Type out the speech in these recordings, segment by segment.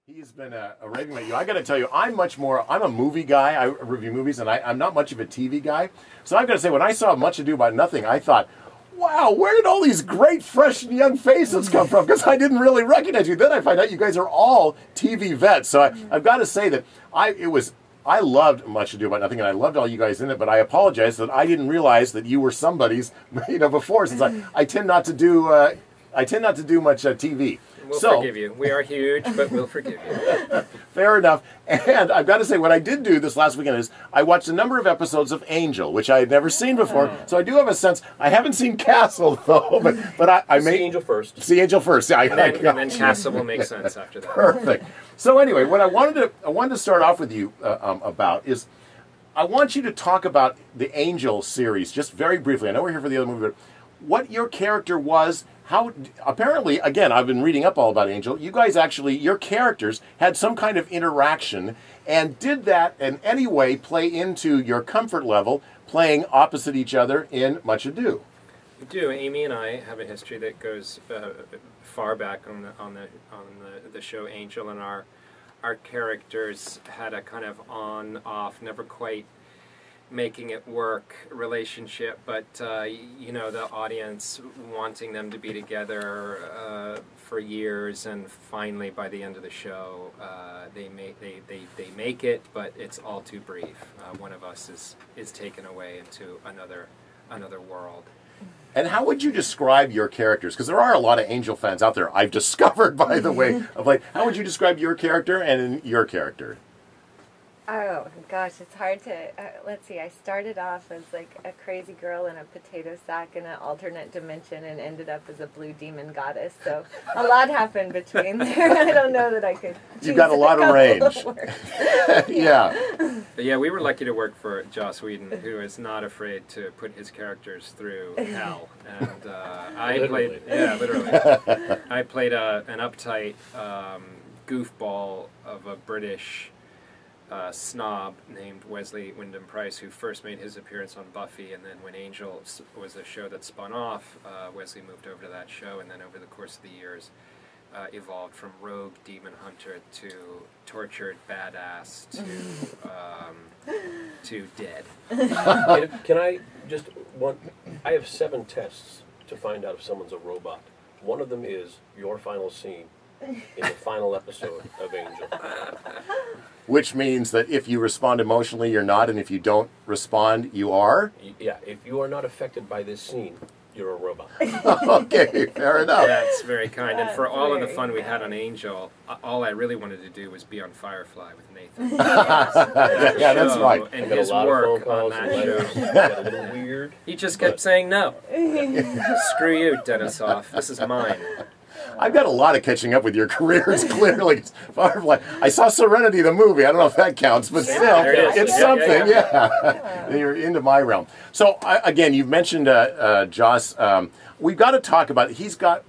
He's been raving about you. I got to tell you, I'm a movie guy. I review movies, and I'm not much of a TV guy. So I've got to say, when I saw Much Ado About Nothing, I thought, wow, where did all these great, fresh, and young faces come from? Because I didn't really recognize you. Then I find out you guys are all TV vets. So I've got to say that I loved Much Ado About Nothing, and I loved all you guys in it. But I apologize that I didn't realize that you were somebody's, before, since I tend not to do much TV. We'll forgive you. We are huge, but we'll forgive you. Fair enough. And I've got to say, what I did do this last weekend is I watched a number of episodes of Angel, which I had never seen before. So I do have a sense. I haven't seen Castle, though, but I may... See Angel first. See Angel first. Yeah, and then Castle will make sense after that. Perfect. So anyway, what I wanted to start off with you about is I want you to talk about the Angel series just very briefly. I know we're here for the other movie, but what your character was. How, apparently, again, I've been reading up all about Angel. You guys actually, your characters had some kind of interaction, and did that in any way play into your comfort level playing opposite each other in Much Ado? We do. Amy and I have a history that goes far back on the show Angel, and our characters had a kind of on-off, never quite making it work relationship, but the audience wanting them to be together for years, and finally by the end of the show they make it, but it's all too brief. One of us is taken away into another world. And how would you describe your characters? Because there are a lot of Angel fans out there, I've discovered, by the way, of how would you describe your character and your character? Oh, gosh, it's hard to... let's see, I started off as like a crazy girl in a potato sack in an alternate dimension and ended up as a blue demon goddess. So a lot happened between there. I don't know that I could... You've got a lot of range. Yeah. But yeah, we were lucky to work for Joss Whedon, who is not afraid to put his characters through hell. And I played... Yeah, literally. I played an uptight goofball of a British... snob named Wesley Wyndham-Pryce, who first made his appearance on Buffy, and then when Angel was a show that spun off, Wesley moved over to that show, and then over the course of the years evolved from rogue demon hunter to tortured badass to dead. Can I just I have 7 tests to find out if someone's a robot. One of them is your final scene in the final episode of Angel. Which means that if you respond emotionally, you're not, and if you don't respond, you are? Yeah, if you are not affected by this scene, you're a robot. Okay, fair enough. That's very kind. And for all of the fun we had on Angel, all I really wanted to do was be on Firefly with Nathan. Yeah, that's right. And his work on that show. Got a little weird. He just kept saying no. Screw you, Denisof. This is mine. I've got a lot of catching up with your careers, clearly. Firefly. I saw Serenity, the movie. I don't know if that counts, but still, it's something. Yeah. You're into my realm. So, again, you've mentioned Joss. We've got to talk about,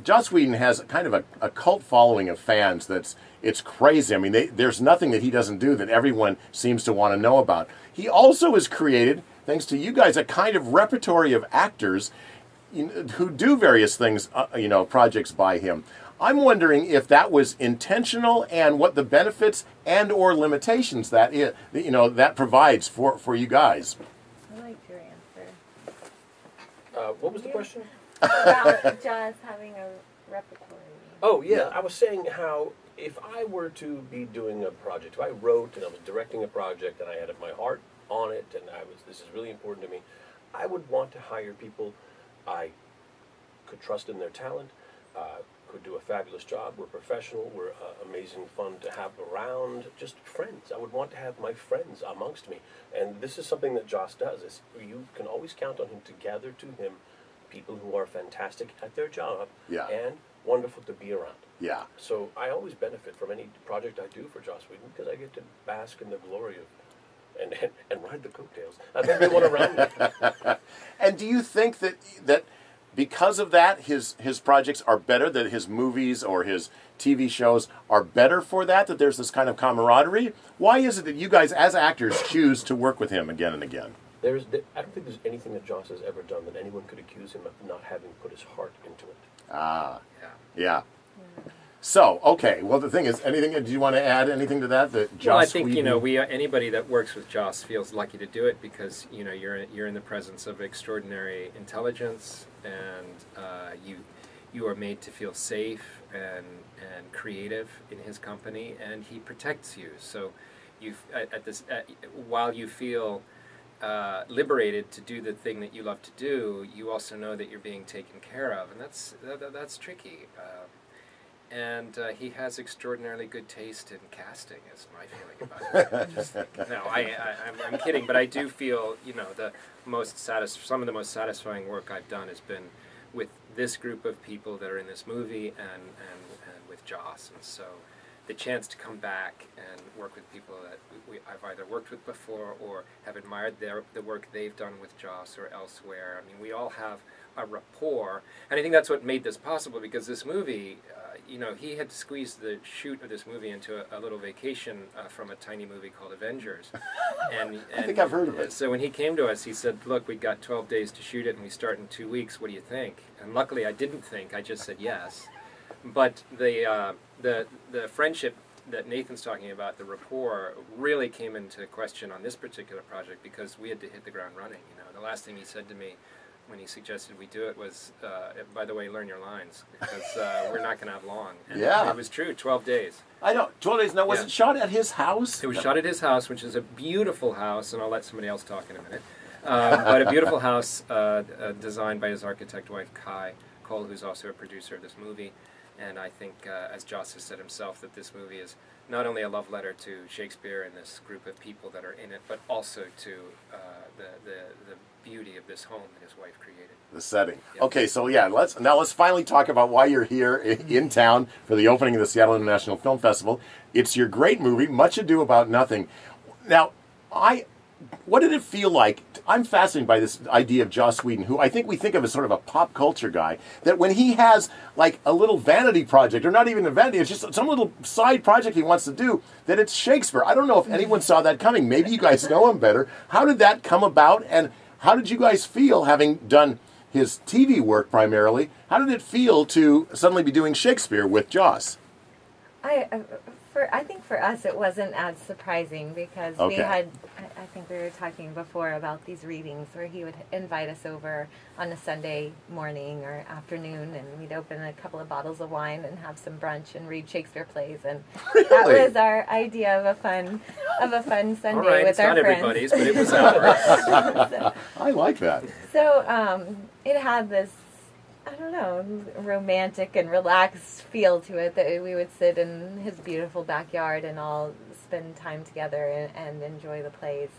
Joss Whedon has kind of a cult following of fans it's crazy. I mean, there's nothing that he doesn't do that everyone seems to want to know about. He also has created, thanks to you guys, a kind of repertory of actors who do various things, projects by him. I'm wondering if that was intentional and what the benefits and or limitations that provides for you guys. I like your answer. What was the question? About Joss having a repertoire. Oh, yeah. I was saying how if I were to be doing a project, if I wrote and I was directing a project and I had my heart on it and this is really important to me, I would want to hire people I could trust in their talent, could do a fabulous job. We're professional. We're amazing fun to have around. Just friends. I would want to have my friends amongst me. And this is something that Joss does. Is you can always count on him to gather to him people who are fantastic at their job and wonderful to be around. Yeah. So I always benefit from any project I do for Joss Whedon because I get to bask in the glory of and ride the coattails of everyone around me. And do you think that because of that, his projects are better, that his movies or his TV shows are better for that there's this kind of camaraderie? Why is it that you guys, as actors, choose to work with him again and again? I don't think there's anything that Joss has ever done that anyone could accuse him of not having put his heart into it. Ah, yeah. So, okay. Well, the thing is, anything? Do you want to add anything to that? That Joss well, I think Whedon, anybody that works with Joss feels lucky to do it because you're in the presence of extraordinary intelligence, and you are made to feel safe and creative in his company, and he protects you. So, while you feel liberated to do the thing that you love to do, you also know that you're being taken care of, and that's tricky. And he has extraordinarily good taste in casting, is my feeling about it. No, I'm kidding, but I do feel, some of the most satisfying work I've done has been with this group of people that are in this movie and with Joss. And so the chance to come back and work with people that I've either worked with before or have admired the work they've done with Joss or elsewhere. I mean, we all have a rapport, and I think that's what made this possible, because this movie, he had squeezed the shoot of this movie into a little vacation from a tiny movie called Avengers. And I think I've heard of it. So when he came to us, he said, look, we got 12 days to shoot it, and we start in 2 weeks. What do you think? And luckily, I didn't think. I just said yes. But the friendship that Nathan's talking about, the rapport, really came into question on this particular project because we had to hit the ground running. The last thing he said to me when he suggested we do it was, by the way, learn your lines, because we're not going to have long. And it was true, 12 days. I know, 12 days. Now, was it shot at his house? It was shot at his house, which is a beautiful house, and I'll let somebody else talk in a minute. But a beautiful house designed by his architect wife, Kai Cole, who's also a producer of this movie. And I think, as Joss has said himself, that this movie is not only a love letter to Shakespeare and this group of people that are in it, but also to the beauty of this home that his wife created. The setting. Yeah. Okay, so let's finally talk about why you're here in town for the opening of the Seattle International Film Festival. It's your great movie, Much Ado About Nothing. Now, what did it feel like? I'm fascinated by this idea of Joss Whedon, who I think we think of as sort of a pop culture guy, that when he has like a little vanity project, or not even a vanity, it's just some little side project he wants to do, that it's Shakespeare. I don't know if anyone saw that coming. Maybe you guys know him better. How did that come about, and how did you guys feel, having done his TV work primarily, how did it feel to suddenly be doing Shakespeare with Joss? I think for us it wasn't as surprising because we had, I think we were talking before about these readings where he would invite us over on a Sunday morning or afternoon, and we'd open a couple of bottles of wine and have some brunch and read Shakespeare plays, and that was our idea of a fun Sunday with our friends. Not everybody's, but it was ours. I like that. So it had this, I don't know, romantic and relaxed feel to it, that we would sit in his beautiful backyard and all spend time together and enjoy the plays.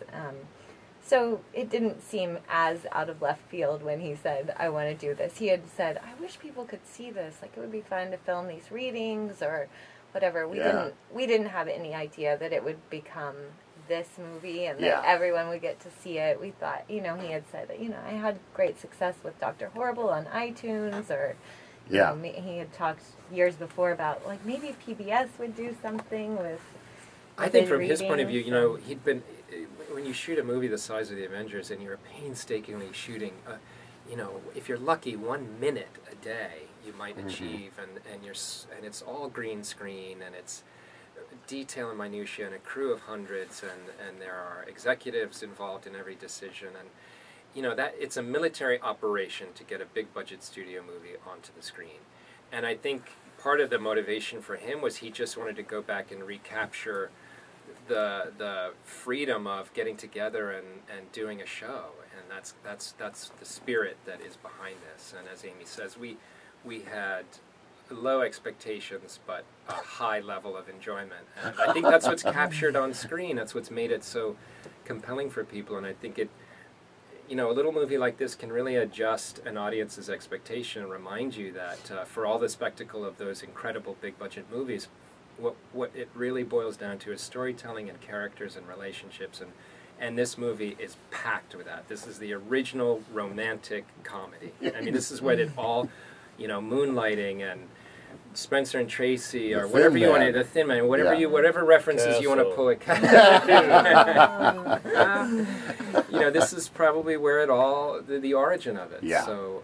So it didn't seem as out of left field when he said, I want to do this. He had said, I wish people could see this. Like, it would be fun to film these readings or whatever. We didn't have any idea that it would become this movie and that everyone would get to see it. We thought, he had said that, I had great success with Dr. Horrible on iTunes, or he had talked years before about, like, maybe PBS would do something with I think from his point of view, he'd been, when you shoot a movie the size of The Avengers and you're painstakingly shooting, if you're lucky, 1 minute a day you might achieve, and it's all green screen, and it's detail and minutiae, and a crew of hundreds, and there are executives involved in every decision, and that it's a military operation to get a big budget studio movie onto the screen. And I think part of the motivation for him was he just wanted to go back and recapture the freedom of getting together and doing a show, and that's the spirit that is behind this. And as Amy says, we had low expectations, but a high level of enjoyment. And I think that's what's captured on screen. That's what's made it so compelling for people. And I think a little movie like this can really adjust an audience's expectation and remind you that for all the spectacle of those incredible big-budget movies, what it really boils down to is storytelling and characters and relationships. And this movie is packed with that. This is the original romantic comedy. I mean, this is what it all... Moonlighting and Spencer and Tracy, or whatever you want to, the Thin Man, whatever references you want to pull it. This is probably where it all, the origin of it. Yeah. So,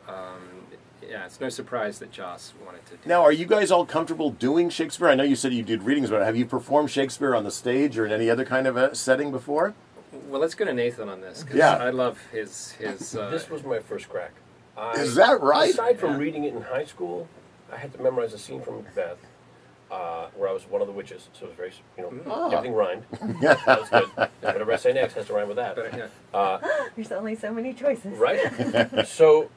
yeah, it's no surprise that Joss wanted to do Now, it. are you guys all comfortable doing Shakespeare? I know you said you did readings about it. Have you performed Shakespeare on the stage or in any other kind of a setting before? Well, let's go to Nathan on this, because Yeah. I love his This was my first crack. Is that right? Aside from reading it in high school, I had to memorize a scene from Macbeth where I was one of the witches. So it was very, everything rhymed. That was good. Whatever I say next has to rhyme with that. But, yeah. There's only so many choices. Right? So,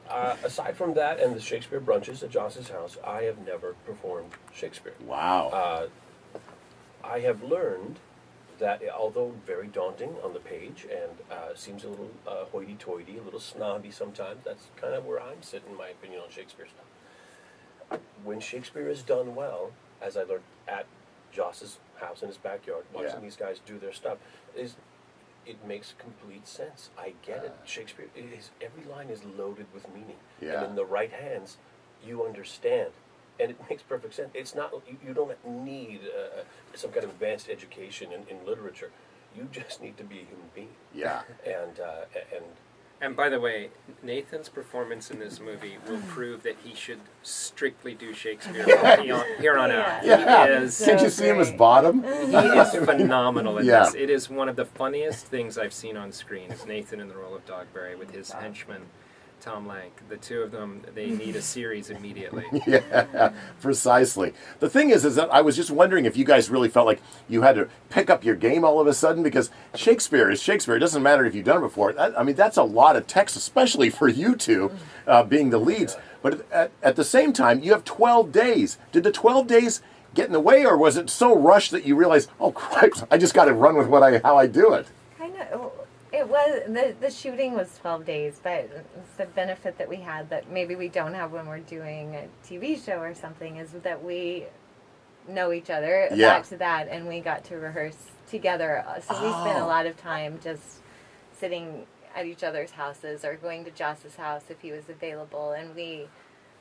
aside from that and the Shakespeare brunches at Joss's house, I have never performed Shakespeare. Wow. I have learned that, although very daunting on the page and seems a little hoity-toity, a little snobby sometimes, that's kind of where I'm sitting, in my opinion, on Shakespeare stuff. When Shakespeare is done well, as I learned at Joss's house in his backyard, watching these guys do their stuff, it makes complete sense. I get it. Shakespeare, every line is loaded with meaning. Yeah. And in the right hands, you understand. And it makes perfect sense. It's not, you don't need some kind of advanced education in literature. You just need to be a human being. Yeah. And by the way, Nathan's performance in this movie will prove that he should strictly do Shakespeare from here on out. Yeah. He is, Can't you see him as Bottom? he is phenomenal in Yeah. this. It is one of the funniest things I've seen on screen, is Nathan in the role of Dogberry with his henchman, Tom Lank. The two of them, they need a series immediately. Yeah, precisely. The thing is that I was just wondering if you guys really felt like you had to pick up your game all of a sudden, because Shakespeare is Shakespeare. It doesn't matter if you've done it before. I mean, that's a lot of text, especially for you two being the leads. But at the same time, you have 12 days. Did the 12 days get in the way, or was it so rushed that you realized, oh, Christ, I just got to run with how I do it? Kind of. It was, the shooting was 12 days, but it's the benefit that we had that maybe we don't have when we're doing a TV show or something, is that we know each other back to that, and we got to rehearse together. So we spent a lot of time just sitting at each other's houses or going to Joss's house if he was available, and we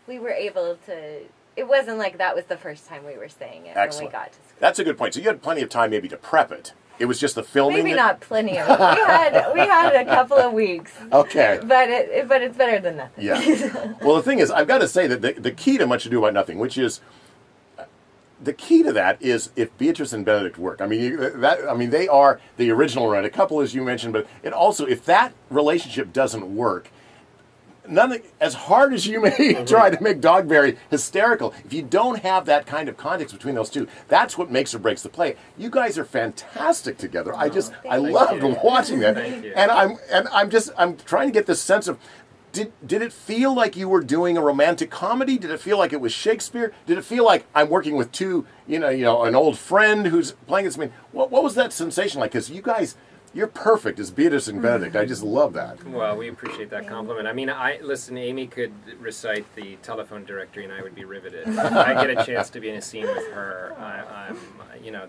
were able to, it wasn't like that was the first time we were saying it. Excellent. When we got to school. That's a good point. So you had plenty of time maybe to prep it. It was just the filming. Maybe not plenty of. We had a couple of weeks. Okay. But it's better than nothing. Yeah. Well, the thing is, I've got to say that the key to Much Ado About Nothing, which is the key to that, is if Beatrice and Benedict work. I mean, they are the original romantic couple, as you mentioned, but it also, if that relationship doesn't work, as hard as you may try to make Dogberry hysterical, if you don't have that kind of context between those two, that's what makes or breaks the play. You guys are fantastic together. I loved watching that. And I'm trying to get this sense of, did it feel like you were doing a romantic comedy? Did it feel like it was Shakespeare? Did it feel like I'm working with two, an old friend who's playing this? I mean, what was that sensation like? Because you guys, you're perfect as Beatrice and Benedict. I just love that. Well, we appreciate that compliment. I mean, listen, Amy could recite the telephone directory and I would be riveted. I get a chance to be in a scene with her.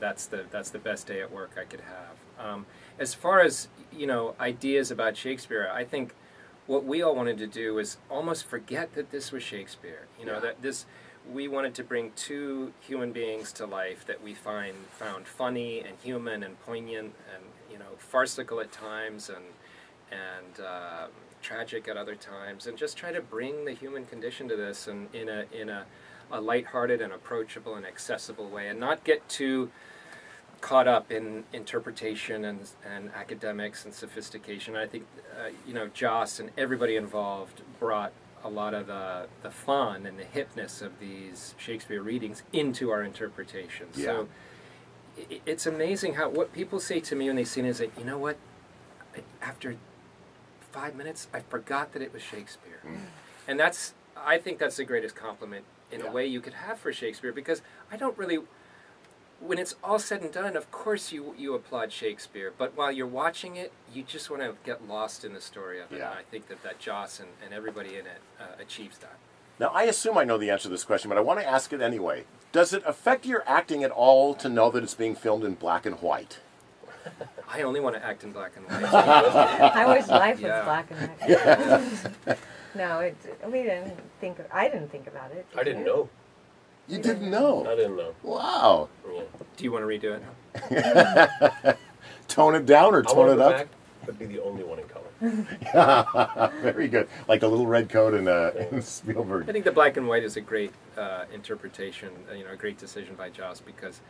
That's the best day at work I could have. As far as, ideas about Shakespeare, I think what we all wanted to do was almost forget that this was Shakespeare. We wanted to bring two human beings to life that we found funny and human and poignant and farcical at times and tragic at other times, and just try to bring the human condition to this and in a lighthearted and approachable and accessible way, and not get too caught up in interpretation and academics and sophistication. I think Joss and everybody involved brought a lot of the fun and the hipness of these Shakespeare readings into our interpretations. Yeah. So it's amazing what people say to me when they see it is like, you know what, after 5 minutes I forgot that it was Shakespeare. And I think that's the greatest compliment in a way you could have for Shakespeare, because I don't really, when it's all said and done, of course you applaud Shakespeare, but while you're watching it, you just want to get lost in the story of it. Yeah. And I think that Joss and everybody in it achieves that. Now, I assume I know the answer to this question, but I want to ask it anyway. Does it affect your acting at all to know that it's being filmed in black and white? I only want to act in black and white. I wish life was black and white. No, I didn't think about it. I didn't know. You didn't know? I didn't know. Wow. Do you want to redo it? Tone it down or tone it up? Back. but be the only one in color. Very good. Like the little red coat in Spielberg. I think the black and white is a great interpretation, a great decision by Joss, because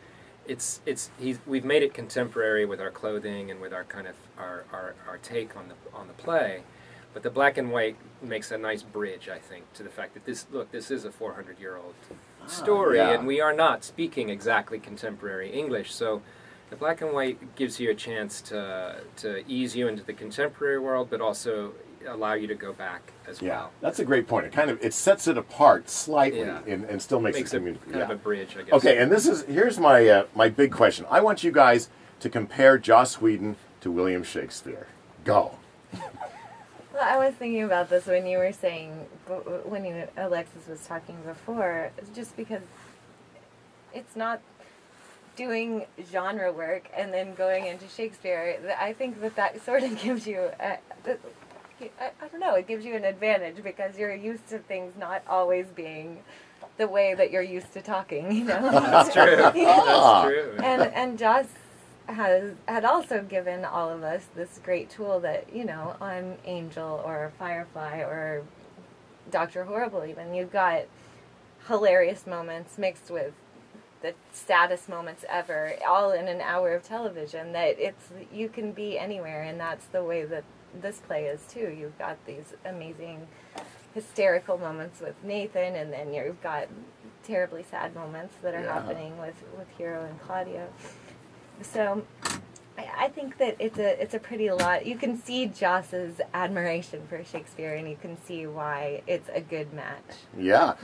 we've made it contemporary with our clothing and with our kind of our take on the play, but the black and white makes a nice bridge, I think, to the fact that this is a 400-year-old story, yeah. and we are not speaking exactly contemporary English, so the black and white gives you a chance to ease you into the contemporary world, but also allow you to go back as well. That's a great point. It sets it apart slightly and still makes it kind of a bridge, I guess. Okay, and here's my my big question. I want you guys to compare Joss Whedon to William Shakespeare. Go. Well, I was thinking about this when you were saying, Alexis was talking before, just because it's not doing genre work and then going into Shakespeare. I think that sort of gives you, I don't know, it gives you an advantage because you're used to things not always being the way that you're used to talking, That's true. That's true. And Joss had also given all of us this great tool that, on Angel or Firefly or Dr. Horrible even, you've got hilarious moments mixed with the saddest moments ever, all in an hour of television, that you can be anywhere, and that's the way that this play is too. You've got these amazing hysterical moments with Nathan, and then you've got terribly sad moments that are happening with Hero and Claudia. So I think that it's a pretty lot. You can see Joss's admiration for Shakespeare, and you can see why it's a good match. Yeah.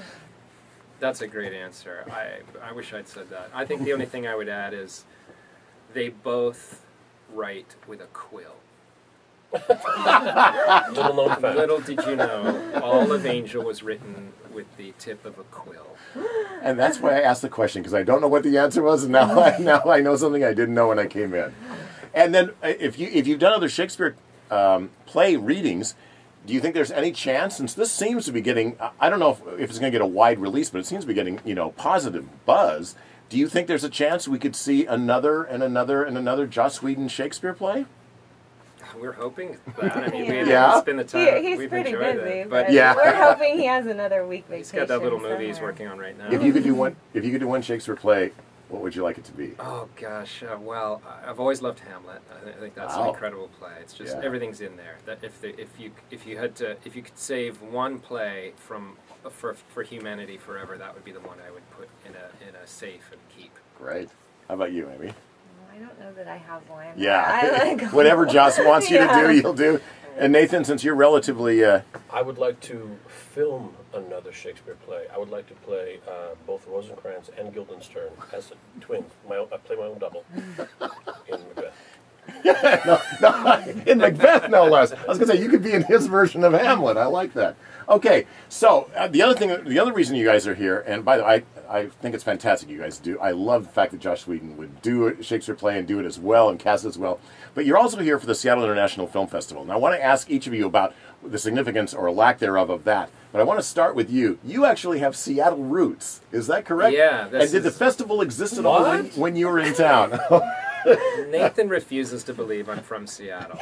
That's a great answer. I wish I'd said that. I think the only thing I would add is they both write with a quill. Little did you know, all of Angel was written with the tip of a quill. And that's why I asked the question, because I don't know what the answer was, and now I know something I didn't know when I came in. And then, if you've done other Shakespeare play readings, do you think there's any chance, since this seems to be getting, I don't know if it's going to get a wide release, but it seems to be getting, positive buzz, do you think there's a chance we could see another and another and another Joss Whedon Shakespeare play? We're hoping that. I mean, it's been the time. He's We've pretty enjoyed busy, it. but yeah. we're hoping he has another week vacation. He's got that little movie he's somewhere. working on right now. If you could do one Shakespeare play, what would you like it to be? Oh gosh, well, I've always loved Hamlet. I think that's an incredible play. It's just everything's in there. That if you could save one play for humanity forever, that would be the one I would put in a safe and keep. Great. How about you, Amy? I don't know that I have one. Yeah. Whatever Joss wants you to do, you'll do. And Nathan, since you're relatively... I would like to film another Shakespeare play. I would like to play both Rosencrantz and Guildenstern as a twin. I play my own double in Macbeth. In Macbeth, no less. I was going to say, you could be in his version of Hamlet. I like that. Okay, so the other reason you guys are here, and by the way, I think it's fantastic you guys do. I love the fact that Joss Whedon would do a Shakespeare play and do it as well and cast it as well. But you're also here for the Seattle International Film Festival. Now, I want to ask each of you about the significance or lack thereof of that. But I want to start with you. You actually have Seattle roots. Is that correct? Yeah. And did the festival exist at all when you were in town? Nathan refuses to believe I'm from Seattle.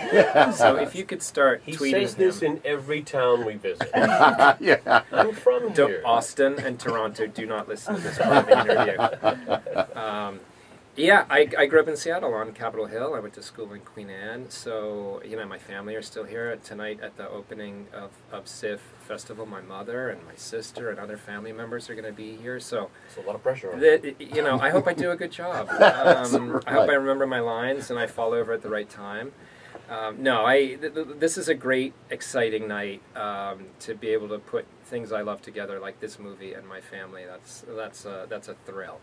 So if you could start tweeting him. He says this in every town we visit. Yeah. I'm from here. Austin and Toronto do not listen to this part of the interview. Yeah, I grew up in Seattle on Capitol Hill. I went to school in Queen Anne. So, my family are still here. Tonight at the opening of SIFF Festival, my mother and my sister and other family members are going to be here. So it's a lot of pressure on you. I hope I do a good job. I hope I remember my lines and I fall over at the right time. This is a great, exciting night to be able to put things I love together like this movie and my family. That's a thrill.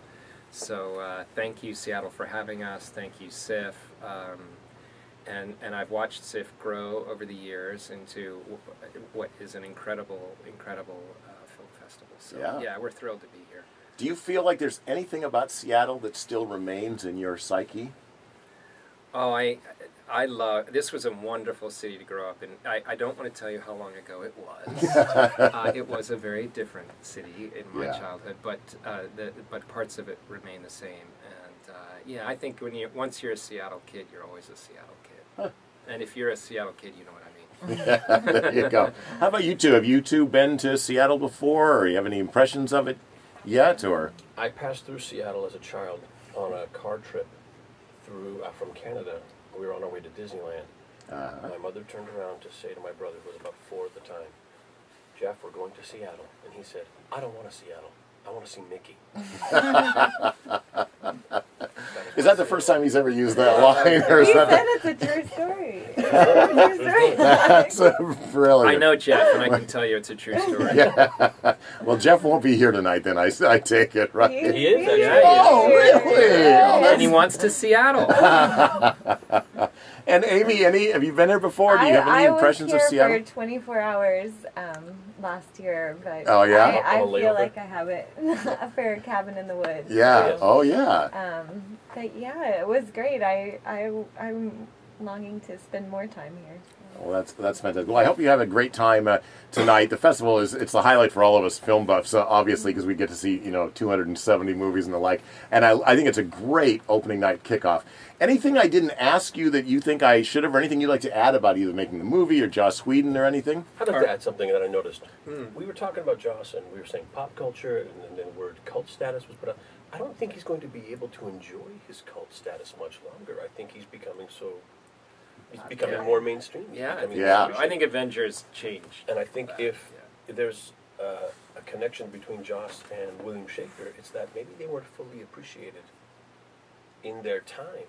So thank you, Seattle, for having us. Thank you, SIFF. And I've watched SIFF grow over the years into what is an incredible film festival. So yeah, we're thrilled to be here. Do you feel like there's anything about Seattle that still remains in your psyche? Oh, I love, this was a wonderful city to grow up in. I don't want to tell you how long ago it was. It was a very different city in my childhood, but parts of it remain the same. And I think once you're a Seattle kid, you're always a Seattle kid. Huh. And if you're a Seattle kid, you know what I mean. Yeah, there you go. How about you two? Have you two been to Seattle before, or you have any impressions of it yet, or? I passed through Seattle as a child on a car trip through from Canada. We were on our way to Disneyland. My mother turned around to say to my brother, who was about 4 at the time, "Jeff, we're going to Seattle." And he said, "I don't want to Seattle. I want to see Mickey." Is that the first time he's ever used that line? Or is He that said it's a true story. It's a true story. That's brilliant. I know Jeff, and I can tell you it's a true story. Yeah. Well, Jeff won't be here tonight then, I take it, right? He is, actually. Yeah, Oh, really? Oh, And he wants to Seattle. And Amy, have you been here before? Do you have any impressions of Seattle? I was here for 24 hours last year, but Oh, yeah? I On a feel layover? like I have it a fair cabin in the woods. Yeah. Yes. Oh, yeah. But yeah, it was great. I'm longing to spend more time here. Well, that's fantastic. Well, I hope you have a great time tonight. The festival it's the highlight for all of us film buffs, obviously, because we get to see 270 movies and the like. And I think it's a great opening night kickoff. Anything I didn't ask you that you think I should have, or anything you'd like to add about either making the movie or Joss Whedon or anything? I'd like to add something that I noticed. We were talking about Joss, and we were saying pop culture, and then the word cult status was put up. I don't think he's going to be able to enjoy his cult status much longer. I think he's becoming more mainstream. Yeah. I think Avengers changed. And I think if there's a connection between Joss and William Shakespeare, it's that maybe they weren't fully appreciated in their time.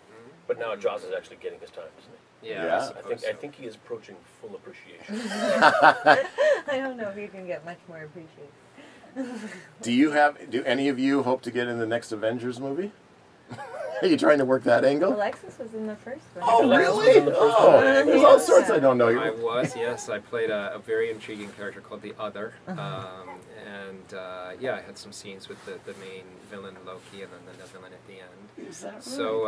But now Joss is actually getting his time, isn't he? Yeah. I think he is approaching full appreciation. I don't know if you can get much more appreciated. Do any of you hope to get in the next Avengers movie? Are you trying to work that angle? Alexis was in the first one. Oh, Alexis was really? in the first Oh, one. there's all sorts I don't know. I was, yes. I played a very intriguing character called the Other. I had some scenes with the main villain, Loki, and then the villain at the end. Is that right? So,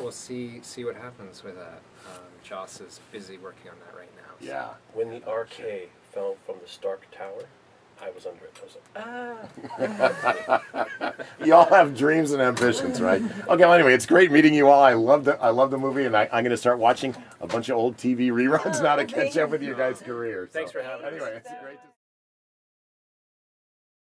we'll see what happens with that. Joss is busy working on that right now. Yeah. When the RK fell from the Stark Tower, I was under it. I was like, You all have dreams and ambitions, right? Okay, well, anyway, it's great meeting you all. I love the movie, and I'm going to start watching a bunch of old TV reruns now to catch up with your guys' careers. Thanks for having us. Anyway, it's great to